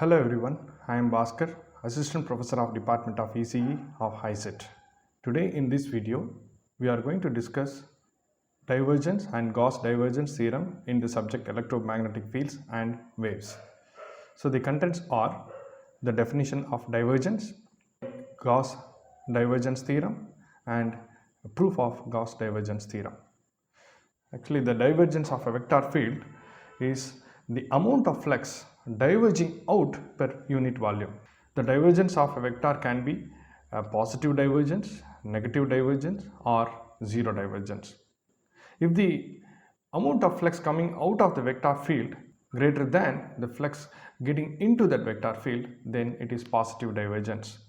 Hello everyone, I am Bhaskar, Assistant Professor of Department of ECE of HiSET. Today in this video, we are going to discuss divergence and Gauss divergence theorem in the subject electromagnetic fields and waves. So the contents are the definition of divergence, Gauss divergence theorem and proof of Gauss divergence theorem. Actually, the divergence of a vector field is the amount of flux diverging out per unit volume. The divergence of a vector can be a positive divergence, negative divergence or zero divergence. If the amount of flux coming out of the vector field greater than the flux getting into that vector field, then it is positive divergence.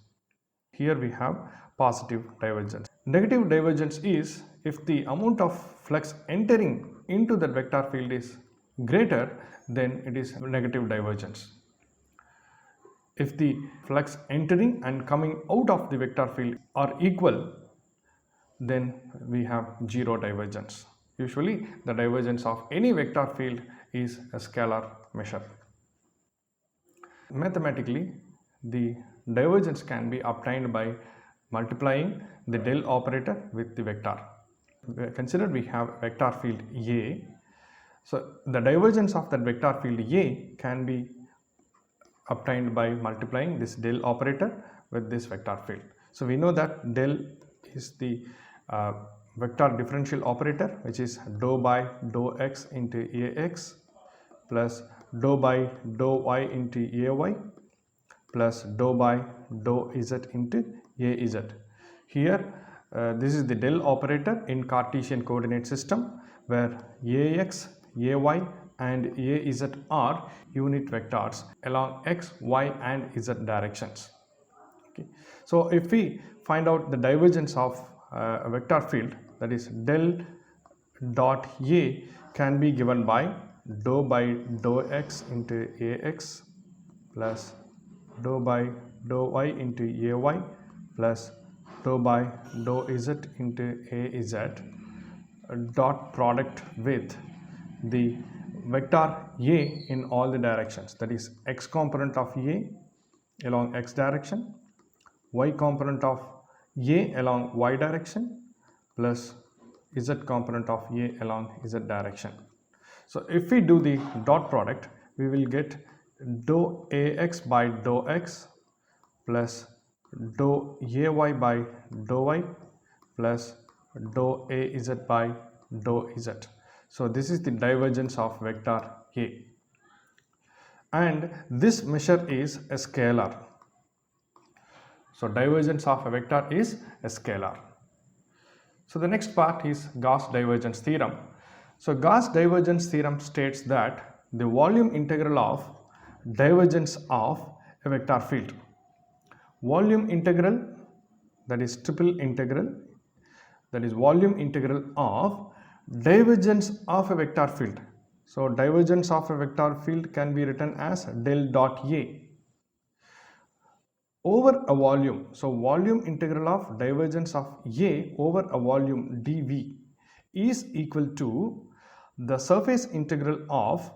Here we have positive divergence. Negative divergence is if the amount of flux entering into the vector field is greater, then it is negative divergence. If the flux entering and coming out of the vector field are equal, then we have zero divergence. Usually the divergence of any vector field is a scalar measure. Mathematically, the divergence can be obtained by multiplying the del operator with the vector. Consider we have vector field A. So the divergence of that vector field A can be obtained by multiplying this del operator with this vector field. So we know that del is the vector differential operator, which is dou by dou x into Ax plus dou by dou y into Ay plus dou by dou z into Az. Here this is the del operator in Cartesian coordinate system where Ax, Ay and Az are unit vectors along x, y and z directions. Okay. So if we find out the divergence of a vector field, that is del dot A can be given by dou by dou x into Ax plus dou by dou y into Ay plus dou by dou z into Az dot product with the vector A in all the directions, that is x component of A along x direction, y component of A along y direction plus z component of A along z direction. So if we do the dot product, we will get dou Ax by dou x plus dou Ay by dou y plus dou Az by dou z. So this is the divergence of vector A, and this measure is a scalar. So divergence of a vector is a scalar. So the next part is Gauss divergence theorem. So Gauss divergence theorem states that the volume integral of divergence of a vector field, volume integral, that is triple integral, that is volume integral of divergence of a vector field. So divergence of a vector field can be written as del dot A over a volume. So volume integral of divergence of A over a volume dV is equal to the surface integral of,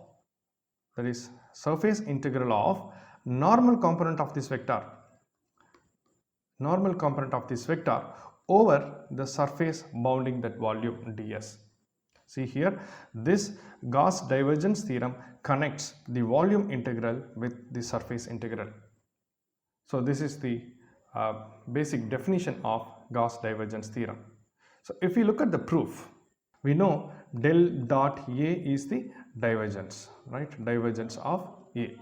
that is surface integral of normal component of this vector, normal component of this vector over the surface bounding that volume ds. See here, this Gauss divergence theorem connects the volume integral with the surface integral. So this is the basic definition of Gauss divergence theorem. So if we look at the proof, we know del dot A is the divergence, right? Divergence of A.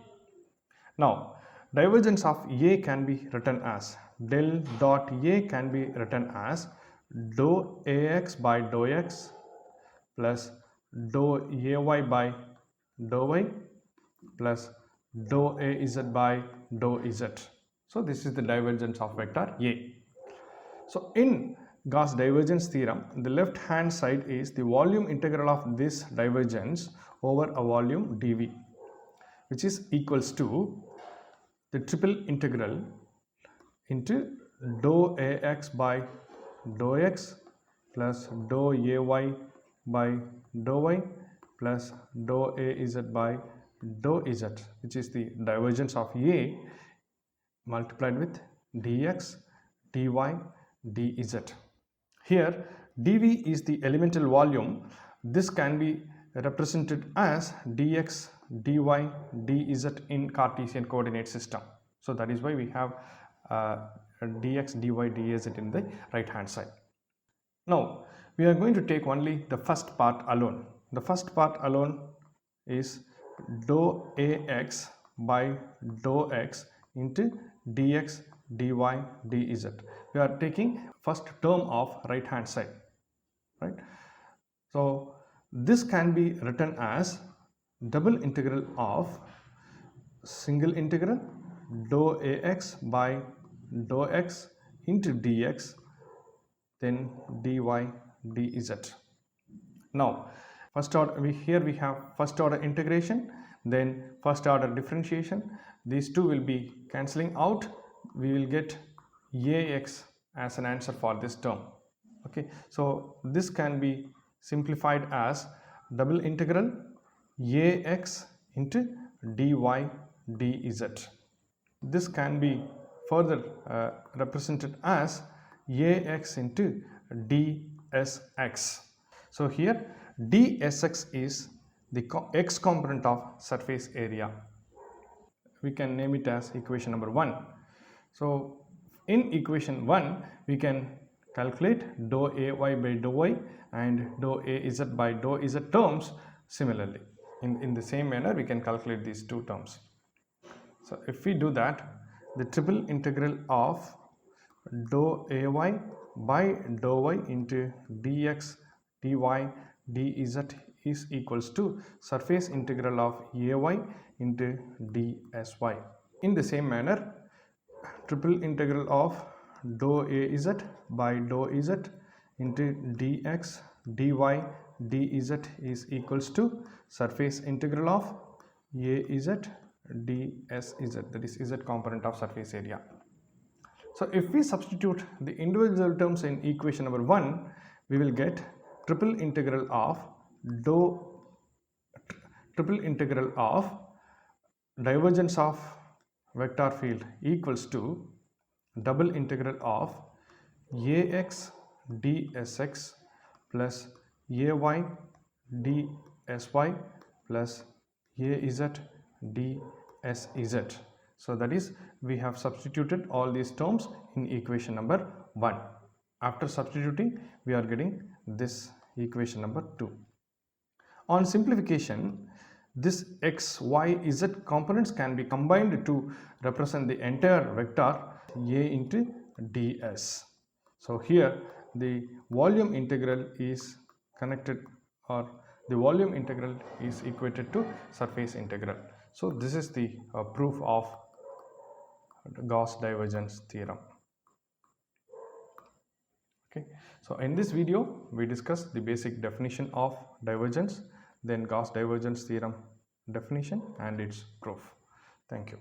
Now divergence of A can be written as del dot A can be written as dou Ax by dou x plus dou Ay by dou y plus dou Az by dou z. So this is the divergence of vector A. So in Gauss divergence theorem, the left hand side is the volume integral of this divergence over a volume dV, which is equals to the triple integral into dou Ax by dou x plus dou Ay by dou y plus dou Az by dou z, which is the divergence of A, multiplied with dx, dy, dz. Here dV is the elemental volume. This can be represented as dx, dy, dz in Cartesian coordinate system. So that is why we have dx, dy, dz in the right hand side. Now we are going to take only the first part alone. The first part alone is dou ax by dou x into dx, dy, dz. We are taking first term of right hand side, right? So this can be written as double integral of single integral dou ax by dou x into dx, then dy, dz. Now first order, here we have first order integration, then first order differentiation. These two will be cancelling out. We will get ax as an answer for this term. Okay, so this can be simplified as double integral ax into dy, dz. This can be further represented as ax into dsx. So here dsx is the x component of surface area. We can name it as equation number 1. So in equation 1 we can calculate dou ay by dou y and dou az by dou z terms similarly. In the same manner we can calculate these two terms. So if we do that, the triple integral of dou ay by dou y into dx, dy, dz is equals to surface integral of ay into dsy. In the same manner, triple integral of dou az by dou z into dx, dy, dz is equals to surface integral of az dsz, that is z component of surface area. So if we substitute the individual terms in equation number 1, we will get triple integral of divergence of vector field equals to double integral of ax dsx plus ay dsy plus az dsz. So that is, we have substituted all these terms in equation number 1. After substituting, we are getting this equation number 2. On simplification, this x, y, z components can be combined to represent the entire vector a into ds. So here the volume integral is connected, or the volume integral is equated to surface integral. So this is the proof of Gauss divergence theorem. Okay, so in this video we discussed the basic definition of divergence, then Gauss divergence theorem definition and its proof. Thank you.